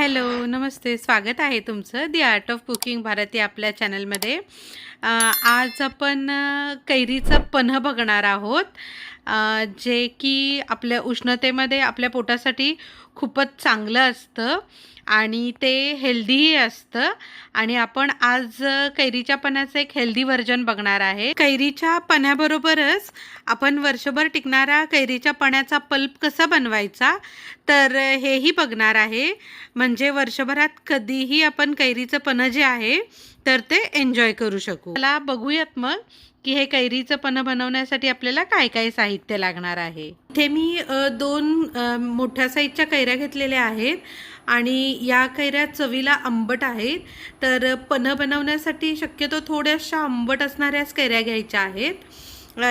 Hello, नमस्ते. स्वागत आहे तुमचं दी आर्ट ऑफ कुकिंग भारती आपल्या चॅनलमध्ये. आज आपण कैरीचं पन्ह बघणार आहोत, जे की आपल्या उष्णतेमध्ये आपल्या पोटासाठी खूपच चांगलं असतं आणि ते हेल्दीही असतं. आणि आपण आज कैरीच्या पन्ह्याचं एक हेल्दी व्हर्जन बघणार आहे. कैरीच्या पन्ह्याबरोबरच आपण वर्षभर टिकणारा कैरीच्या पन्ह्याचा पल्प कसा बनवायचा तर हेही बघणार आहे. म्हणजे वर्षभरात कधीही आपण कैरीचं पन्ह जे आहे तर ते एन्जॉय करू शकू. चला बघूयात मग की हे कैरीचं पन्ह बनवण्यासाठी आपल्याला काय काय साहित्य लागणार आहे. इथे मी दोन मोठ्या साईजच्या कैऱ्या घेतलेल्या आहेत आणि या कैऱ्या चवीला आंबट आहेत. तर पन्ह बनवण्यासाठी शक्यतो थोड्याशा आंबट असणाऱ्याच कैऱ्या घ्यायच्या आहेत.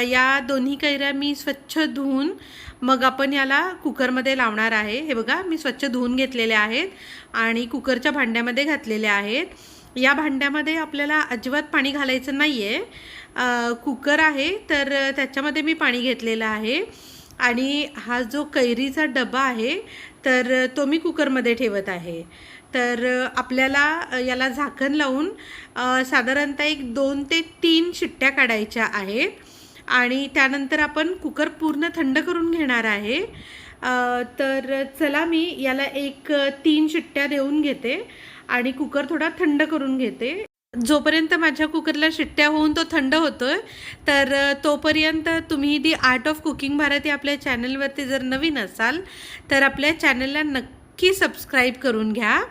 या दोन्ही कैऱ्या मी स्वच्छ धुवून मग आपण याला कुकरमध्ये लावणार आहे. हे बघा, मी स्वच्छ धुवून घेतलेले आहेत आणि कुकरच्या भांड्यामध्ये घातलेले आहेत. या भांड्यामध्ये आपल्याला अजिबात पाणी घालायचं नाही आहे. कुकर आहे तर त्याच्यामध्ये मी पाणी घेतलेलं आहे आणि हा जो कैरीचा डबा आहे तर तो मी कुकरमध्ये ठेवत आहे. तर आपल्याला याला झाकण लावून साधारणतः एक 2 ते 3 शिट्ट्या काढायच्या आहेत आणि त्यानंतर आपण कुकर पूर्ण थंड करून घेणार आहे. तर चला मी याला एक 3 शिट्ट्या देऊन घेते आणि कुकर थोडा थंड करून घेते. जोपर्यंत माझ्या कुकरला शिट्ट्या होऊन तो थंड होतोय तर तोपर्यंत तुम्ही दी आर्ट ऑफ कुकिंग भारती आपल्या चॅनलवरती जर नवीन असाल तर आपल्या चॅनलला नक्की सबस्क्राईब करून घ्या.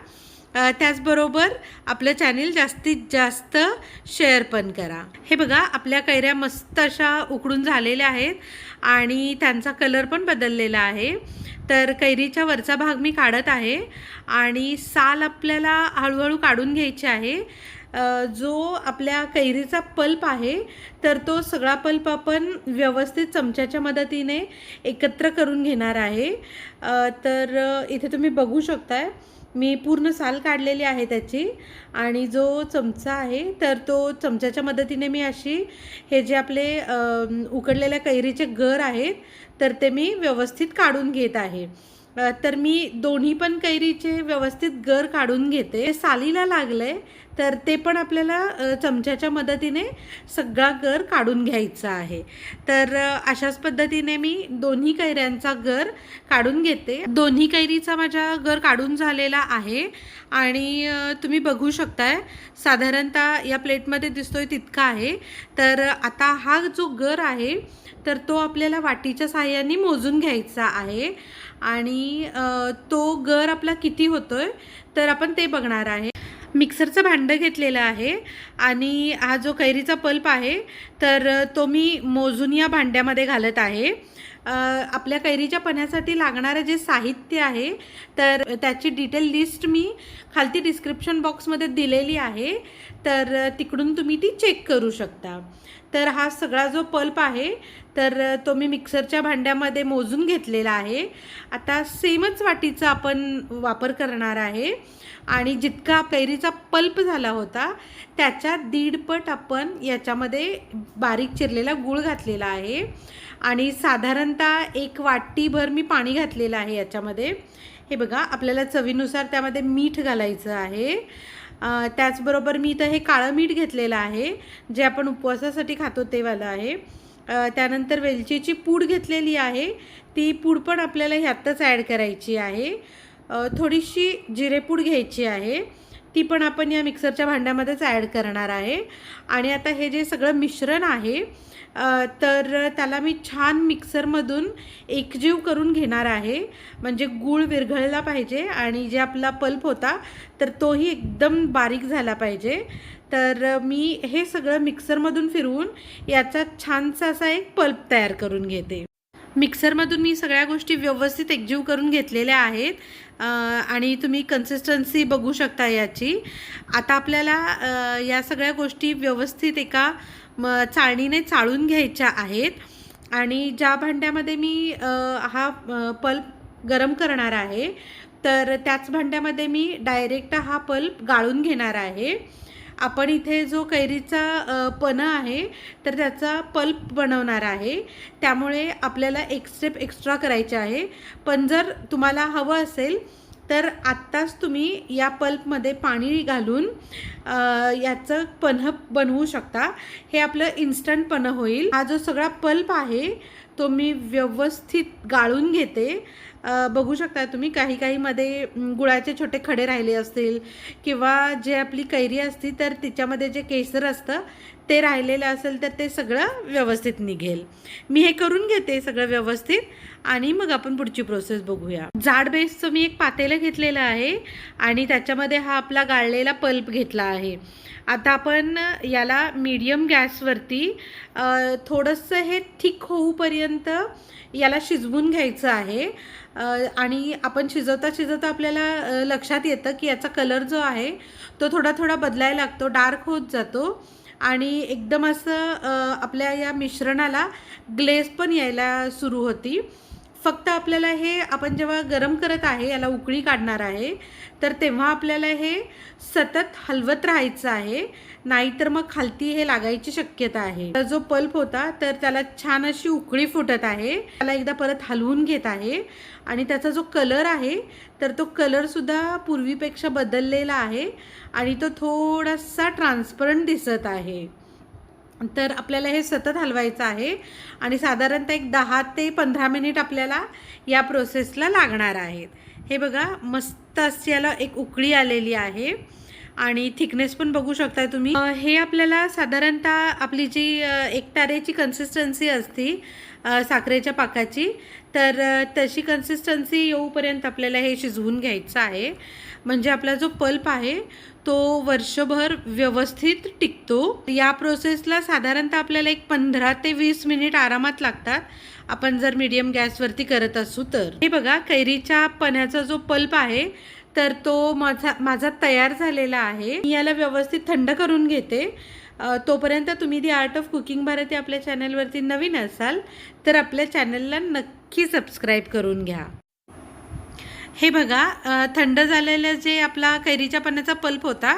त्याचबरोबर आपलं चॅनल जास्तीत जास्त शेअर पण करा. हे बघा, आपल्या कैऱ्या मस्त अशा उकडून झालेल्या आहेत आणि त्यांचा कलर पण बदललेला आहे. तर कैरीच्या वरचा भाग मी काढत आहे आणि साल आपल्याला हळूहळू काढून घ्यायची आहे. जो आपल्या कैरीचा पल्प आहे तर तो सगळा पल्प आपण व्यवस्थित चमच्याच्या मदतीने एकत्र करून घेणार आहे. तर इथे तुम्ही बघू शकताय मी पूर्ण साल काढलेली आहे त्याची आणि जो चमचा आहे तर तो चमच्याच्या मदतीने मी अशी हे जे आपले उकडलेल्या कैरीचे गर आहेत तर ते मी व्यवस्थित काढून घेत आहे. तर मी दोन्ही पण कैरीचे व्यवस्थित गर काढून घेते. सालीला लागलंय तर ते पण आपल्याला चमच्याच्या मदतीने सगळा गर काढून घ्यायचा आहे. तर अशाच पद्धतीने मी दोन्ही कैऱ्यांचा गर काढून घेते. दोन्ही कैरीचा माझा गर काढून झालेला आहे आणि तुम्ही बघू शकताय साधारणतः या प्लेटमध्ये दिसतोय तितका आहे. तर आता हा जो गर आहे तर तो आपल्याला वाटीच्या साहाय्याने मोजून घ्यायचा आहे आणि तो गर आपला किती होतोय तर आपण ते बघणार आहे. मिक्सरचं भांडं घेतलेलं आहे आणि हा जो कैरीचा पल्प आहे तर तो मी मोजून या भांड्यामध्ये घालत आहे. आपल्या कैरीच्या पन्ह्यासाठी लागणारं जे साहित्य आहे तर त्याची डिटेल लिस्ट मी खालती डिस्क्रिप्शन बॉक्समध्ये दिलेली आहे, तर तिकडून तुम्ही ती चेक करू शकता. तर हा सगळा जो पल्प आहे तर तो मी मिक्सरच्या भांड्यामध्ये मोजून घेतलेला आहे. आता सेमच वाटीचा आपण वापर करणार आहे आणि जितका कैरीचा पल्प झाला होता त्याच्या 1.5 पट आपण याच्यामध्ये बारीक चिरलेला गूळ घातलेला आहे आणि साधारणतः 1 वाटीभर मी पाणी घातलेलं आहे याच्यामध्ये. हे बघा, आपल्याला चवीनुसार त्यामध्ये मीठ घालायचं आहे. त्याचबरोबर मी इथं हे काळं मीठ घेतलेलं आहे जे आपण उपवासासाठी खातो ते वालं आहे. त्यानंतर वेलचीची पूड घेतलेली आहे, ती पूड पण आपल्याला ह्यातच ॲड करायची आहे. थोडीशी जिरेपूड घ्यायची आहे, ती पण आपण या मिक्सरच्या भांड्यामध्येच ॲड करणार आहे. आणि आता हे जे सगळं मिश्रण आहे तर त्याला मी छान मिक्सरमधून एकजीव करून घेणार आहे. म्हणजे गूळ विरघळला पाहिजे आणि जे आपला पल्प होता तर तोही एकदम बारीक झाला पाहिजे. तर मी हे सगळं मिक्सरमधून फिरवून याचा छानसा असा एक पल्प तयार करून घेते. मिक्सरमधून मी सगळ्या गोष्टी व्यवस्थित एकजीव करून घेतलेल्या आहेत आणि तुम्ही कन्सिस्टन्सी बघू शकता याची. आता आपल्याला या सगळ्या गोष्टी व्यवस्थित एका चाळणीने चाळून घ्यायच्या आहेत आणि ज्या भांड्यामध्ये मी हा पल्प गरम करणार आहे तर त्याच भांड्यामध्ये मी डायरेक्ट हा पल्प गाळून घेणार आहे. आपण इथे जो कैरीचा पन्ह आहे तर त्याचा पल्प बनवणार आहे, त्यामुळे आपल्याला एक स्टेप एक्स्ट्रा करायची आहे. पण जर तुम्हाला हवं असेल तर आत्ताच तुम्ही या पल्पमध्ये पाणी घालून याचं पन्ह बनवू शकता. हे आपलं इन्स्टंट पन्ह होईल. हा जो सगळा पल्प आहे तो मी व्यवस्थित गाळून घेते. बघू शकता तुम्ही काही मध्ये गुळाचे छोटे खडे राहिले असतील किंवा जे आपली कैरी असती तर तिच्यामध्ये जे केसर असतं ते राहिलेलं असेल तर ते सगळं व्यवस्थित निघेल. मी हे करून घेते सगळं व्यवस्थित आणि मग आपण पुढची प्रोसेस बघूया. जाड बेसचं मी एक पातेलं घेतलेलं आहे आणि त्याच्यामध्ये हा आपला गाळलेला पल्प घेतला आहे. आता आपण याला मीडियम गॅसवरती थोडंसं हे थिक होऊपर्यंत याला शिजवून घ्यायचं आहे. आणि आपण शिजवता आपल्याला लक्षात येतं की याचा कलर जो आहे तो थोडा बदलायला लागतो, डार्क होत जातो आणि एकदम असं आपल्या या मिश्रणाला ग्लेज पण यायला सुरू होती. फक्त आपल्याला हे आपण जेव्हा गरम करत आहे, याला उकळी काढणार आहे, तर तेव्हा आपल्याला हे सतत हलवत राहायचं आहे, नाहीतर मग खालती हे लागायची शक्यता आहे. जो पल्प होता तर त्याला छान अशी उकळी फुटत आहे. त्याला एकदा परत हलवून घेत आहे आणि त्याचा जो कलर आहे तर तो कलरसुद्धा पूर्वीपेक्षा बदललेला आहे आणि तो थोडासा ट्रान्सपरंट दिसत आहे. तर आपल्याला हे सतत हलवायचं आहे आणि साधारणतः एक 10 ते 15 मिनिट आपल्याला या प्रोसेसला लागणार आहेत. हे बघा मस्त अशी याला एक उकळी आलेली आहे आणि थिकनेस पण बघू शकताय तुम्ही. हे आपल्याला साधारणतः आपली जी एकतारेची कन्सिस्टन्सी असती साखरेच्या पाकाची, तर तशी कन्सिस्टन्सी येऊपर्यंत आपल्याला हे शिजवून घ्यायचं आहे. म्हणजे आपला जो पल्प आहे तो वर्षभर व्यवस्थित टिकतो. या प्रोसेसला साधारणतः आपल्याला एक 15 ते 20 मिनिट आरामात लागतात आपण जर मीडियम गॅसवरती करत असू तर. हे बघा कैरीच्या पन्ह्याचा जो पल्प आहे तर तो माझा तयार झालेला आहे. मी याला व्यवस्थित थंड करून घेते. तोपर्यंत तुम्ही दी आर्ट ऑफ कुकिंग भारती आपल्या चॅनलवरती नवीन असाल तर आपल्या चॅनलला नक्की सबस्क्राईब करून घ्या. हे बघा थंड झालेलं जे आपला कैरीच्या पानाचा पल्प होता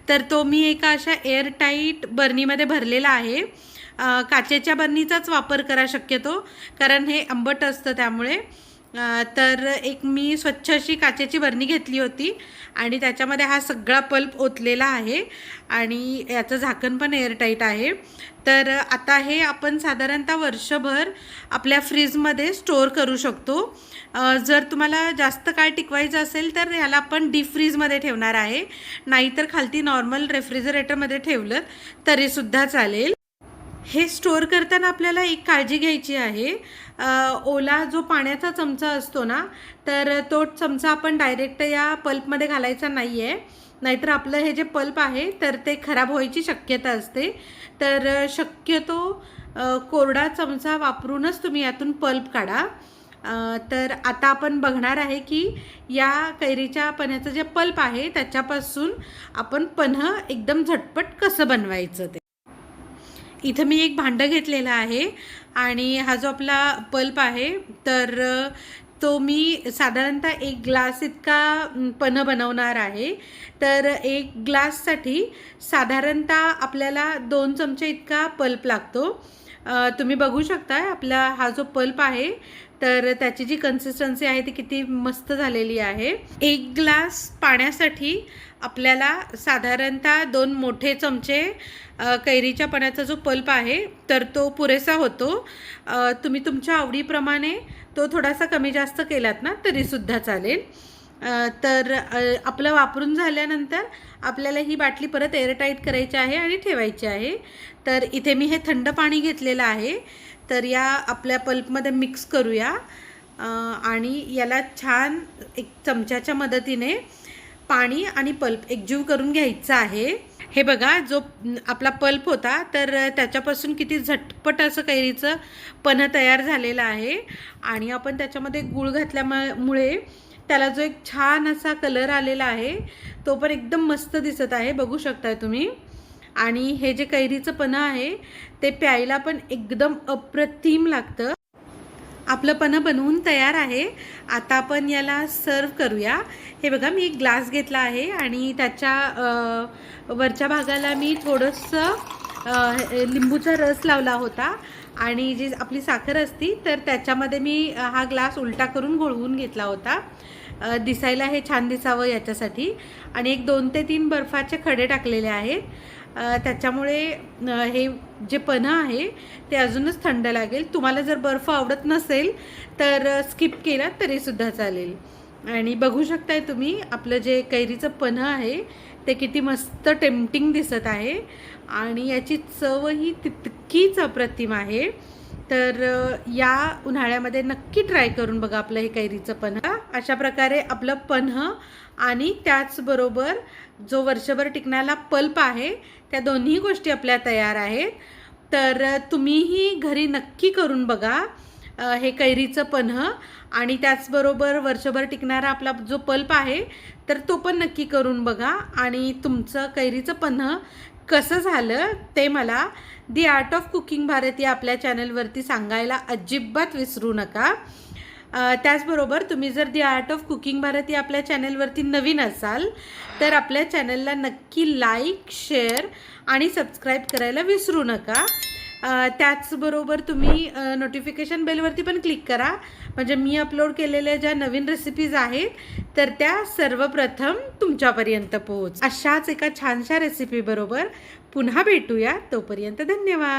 तर तो मी एका अशा एअरटाईट बर्नीमध्ये भरलेला आहे. काचेच्या बर्नीचाच वापर करा शक्यतो, कारण हे आंबट असतं त्यामुळे. तर एक मी स्वच्छ अशी काचेची बरणी घेतली होती आणि त्याच्यामध्ये हा सगळा पल्प ओतलेला आहे आणि याचं झाकण पण एअरटाईट आहे. तर आता हे आपण साधारणतः वर्षभर आपल्या फ्रीजमध्ये स्टोअर करू शकतो. जर तुम्हाला जास्त काळ टिकवायचं असेल तर ह्याला आपण डीप फ्रीजमध्ये ठेवणार आहे, नाहीतर खालती नॉर्मल रेफ्रिजरेटरमध्ये ठेवलं तरीसुद्धा चालेल. हे स्टोअर करताना आपल्याला एक काळजी घ्यायची आहे. ओला जो पाण्याचा चमचा असतो ना, तर तो चमचा आपण डायरेक्ट या पल्पमध्ये घालायचा नाही आहे, नाहीतर आपलं हे जे पल्प आहे तर ते खराब व्हायची शक्यता असते. तर शक्यतो कोरडा चमचा वापरूनच तुम्ही यातून पल्प काढा. तर आता आपण बघणार आहे की या कैरीच्या पन्ह्याचं जे पल्प आहे त्याच्यापासून आपण पन्ह एकदम झटपट कसं बनवायचं ते. इथं मी एक भांडं घेतलेलं आहे आणि हा जो आपला पल्प आहे तर तो मी साधारणतः 1 ग्लास इतका पन्ह बनवणार आहे. तर 1 ग्लाससाठी साधारणतः आपल्याला 2 चमचे इतका पल्प लागतो. तुम्ही बघू शकता आपला हा जो पल्प आहे तर त्याची जी कन्सिस्टन्सी आहे ती किती मस्त झालेली आहे. 1 ग्लास पाण्यासाठी आपल्याला साधारणतः 2 मोठे चमचे कैरीच्या पाण्याचा जो पल्प आहे तर तो पुरेसा होतो. तुम्ही तुमच्या आवडीप्रमाणे तो थोडासा कमी जास्त केलात ना तरीसुद्धा चालेल. तर आपलं वापरून झाल्यानंतर आपल्याला ही बाटली परत एअरटाईट करायची आहे आणि ठेवायची आहे. तर इथे मी हे थंड पाणी घेतलेलं आहे. तर या आपल्या पल्पमध्ये मिक्स करूया आणि याला छान एक चमच्याच्या मदतीने पाणी आणि पल्प एकजीव करून घ्यायचं आहे. हे बघा जो आपला पल्प होता तर त्याच्यापासून किती झटपट असं कैरीचं पन्ह तयार झालेलं आहे आणि आपण त्याच्यामध्ये गूळ घातल्यामुळे त्याला जो एक छान असा कलर आलेला आहे तो पण एकदम मस्त दिसत आहे, बघू शकताय तुम्ही. आणि हे जे कैरीचं पन्ह आहे ते प्यायला पण एकदम अप्रतिम लागतं. आपलं पन्ह बनवून तयार आहे. आता आपण याला सर्व करूया. हे बघा मी एक ग्लास घेतला आहे आणि त्याच्या वरच्या भागाला मी थोडंसं लिंबूचा रस लावला होता आणि जी आपली साखर असती तर त्याच्यामध्ये मी हा ग्लास उलटा करून घोळवून घेतला होता. दिसायला हे छान दिसावं याच्यासाठी. आणि एक 2 ते 3 बर्फाचे खडे टाकलेले आहेत. त्याच्यामुळे हे जे पन्हं आहे ते अजूनच थंड लागेल. तुम्हाला जर बर्फ आवडत नसेल तर स्किप केला तरीसुद्धा चालेल. आणि बघू शकताय तुम्ही आपलं जे कैरीचं पन्हं आहे ते किती मस्त टेम्पटिंग दिसत आहे आणि याची चवही तितकीच अप्रतिम आहे. तर या उन्हाळ्यामध्ये नक्की ट्राय करून बघा आपलं हे कैरीचं पन्हं. अशा प्रकारे आपलं पन्हं आणि त्याचबरोबर जो वर्षभर टिकणारा पल्प आहे त्या दोन्ही गोष्टी आपल्या तयार आहेत. तर तुम्हीही घरी नक्की करून बघा हे कैरीचं पन्हं आणि त्याचबरोबर वर्षभर टिकणारा आपला जो पल्प आहे तर तो पण नक्की करून बघा. आणि तुमचं कैरीचं पन्हं कसं झालं ते मला दी आर्ट ऑफ कुकिंग भारती आपल्या चॅनलवरती सांगायला अजिबात विसरू नका. त्याचबरोबर तुम्ही जर दी आर्ट ऑफ कुकिंग भारती आपल्या चॅनलवरती नवीन असाल तर आपल्या चॅनलला नक्की लाईक, शेअर आणि सबस्क्राईब करायला विसरू नका. त्याचबरोबर तुम्ही नोटिफिकेशन बेलवरती पण क्लिक करा, म्हणजे मी अपलोड केलेल्या ज्या नवीन रेसिपीज आहेत तर त्या सर्वप्रथम तुमच्यापर्यंत पोहोच. अशाच एका छानशा रेसिपीबरोबर पुन्हा भेटूया. तोपर्यंत धन्यवाद.